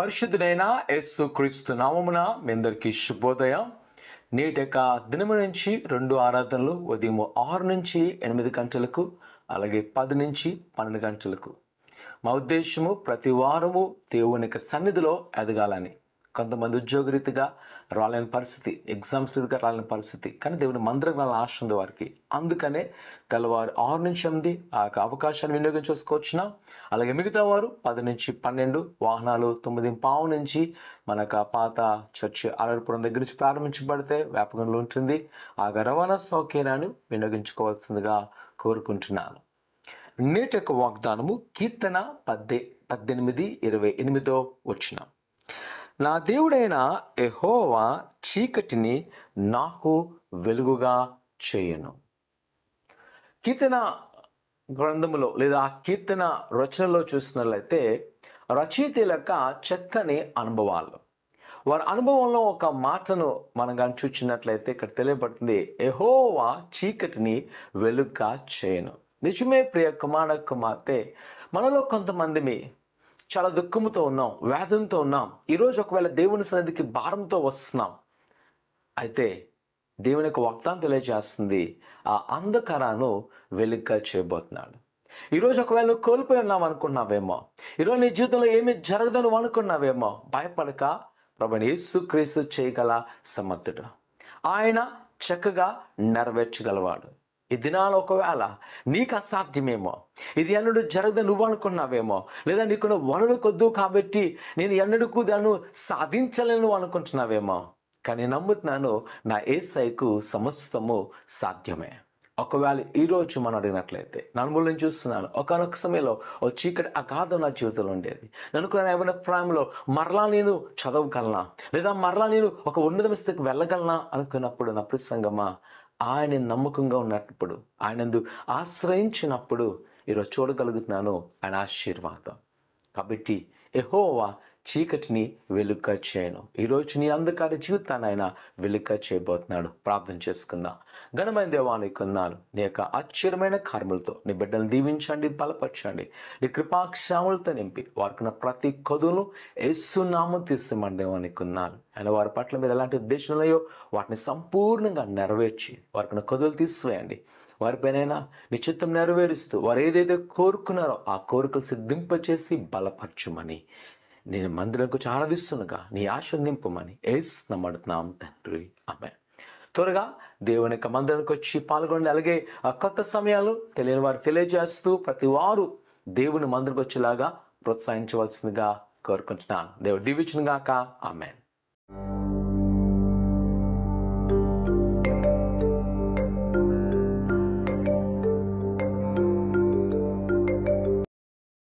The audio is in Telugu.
పరిశుద్ధుడైన యేసుక్రీస్తు నామమున మీ అందరికీ శుభోదయం. నేటి యొక్క దినము నుంచి 2 ఆరాధనలు ఉదయం 6 నుంచి 8 గంటలకు, అలాగే 10 నుంచి 12 గంటలకు. మా ఉద్దేశము ప్రతి వారము దేవుని యొక్క సన్నిధిలో ఎదగాలని. కొంతమంది ఉద్యోగరీతిగా రాలేని పరిస్థితి, ఎగ్జామ్స్ రీతిగా రాలేని పరిస్థితి, కానీ దేవుని మందిరం వల్ల ఆశ ఉంది వారికి. అందుకనే తెల్లవారు 6 నుంచి 8 ఆ అవకాశాన్ని వినియోగించుకోవచ్చున. అలాగే మిగతా వారు 10 నుంచి 12 వాహనాలు 9:15 నుంచి మనకు పాత చర్చి అలరిపురం దగ్గర నుంచి ప్రారంభించబడితే వ్యాపకంలో ఉంటుంది. ఆ రవాణా సౌకర్యాన్ని వినియోగించుకోవాల్సిందిగా కోరుకుంటున్నాను. నేటి యొక్క వాగ్దానము కీర్తన 18:28 వచనం. నా దేవుడైన యెహోవా చీకటిని నాకు వెలుగుగా చేయను. కీర్తన గ్రంథములో లేదా కీర్తన రచనలో చూసినట్లయితే రచయితల యొక్క చక్కని అనుభవాలు, వారి అనుభవంలో ఒక మాటను మనం కానీ చూచినట్లయితే ఇక్కడ తెలియబడుతుంది, యెహోవా చీకటిని వెలుగుగా చేయను. నిజమే ప్రియ కుమార్తె, మనలో కొంతమంది చాలా దుఃఖంతో ఉన్నాం, వేదనతో ఉన్నాం. ఈరోజు ఒకవేళ దేవుని సన్నిధికి భారంతో వస్తున్నాం. అయితే దేవుని యొక్క వాగ్దానం తెలియజేస్తుంది, ఆ అంధకారాన్ని వెలుగుగా చేయబోతున్నాడు. ఈరోజు ఒకవేళ నువ్వు కోల్పోయి ఉన్నావు అనుకున్నావేమో, ఈరోజు నీ జీవితంలో ఏమీ జరగదని అనుకున్నావేమో, భయపడక ప్రభువైన యేసుక్రీస్తు చేయగల సమర్థుడు. ఆయన చక్కగా నెరవేర్చగలవాడు. ఈ దినాలు ఒకవేళ నీకు అసాధ్యమేమో, ఇది ఎన్నడూ జరగదని నువ్వు అనుకున్నావేమో, లేదా నీకున్న వనరు కొద్దు కాబట్టి నేను ఎన్నడూ దాన్ని సాధించలేను అనుకుంటున్నావేమో, కానీ నమ్ముతున్నాను నా యేసయ్యకు సమస్తము సాధ్యమే. ఒకవేళ ఈరోజు మనం అడిగినట్లయితే, నన్ను నేను చూస్తున్నాను, ఒకనొక సమయంలో ఓ చీకటి అగాధం నా జీవితంలో ఉండేది. నేను ఏమైనా ప్రాయంలో మరలా నేను చదవగలనా, లేదా మరలా నేను ఒక ఉన్నత స్థితికి వెళ్ళగలనా అనుకున్నప్పుడు, నా ప్రసంగమా, ఆయన నమ్మకంగా ఉన్నప్పుడు, ఆయనందు ఆశ్రయించినప్పుడు ఈరోజు చూడగలుగుతున్నాను ఆయన ఆశీర్వాదం. కాబట్టి యెహోవా చీకటిని వెలుగుగా చేయను. ఈరోజు నీ అంధకార జీవితాన్ని ఆయన వెలుగుగా చేయబోతున్నాడు. ప్రార్థన చేసుకుందాం. ఘనమైన దేవానికి కొందాను, నీ యొక్క ఆశ్చర్యమైన కార్యములతో నీ బిడ్డలను దీవించండి, బలపరచండి. నీ కృపాక్షాములతో నింపి వారికి ప్రతి కొదును యేసు నామమున తీసుకోమని దేవానికి కొందాను. ఆయన వారి పట్ల మీద ఎలాంటి ఉద్దేశాలున్నాయో వాటిని సంపూర్ణంగా నెరవేర్చి వారికి కొదులు తీసివేయండి. వారిపైనైనా నీ చిత్తం నెరవేరుస్తూ వారు ఏదైతే కోరుకున్నారో ఆ కోరికలు సిద్ధింపచేసి బలపరచుమని, నేను మందిరంకు ఆరాధిస్తున్నగా నీ ఆశ నింపమని యేసు నమ్ముతున్నాం తండ్రి, ఆమేన్. త్వరగా దేవుని యొక్క మందిరానికి వచ్చి పాల్గొండి. అలాగే ఆ కొత్త సమయాలు తెలియని వారు తెలియజేస్తూ ప్రతి వారు దేవుని మందిరకు వచ్చేలాగా ప్రోత్సహించవలసిందిగా కోరుకుంటున్నాను. దేవుడు దీవించును గాక, ఆమేన్.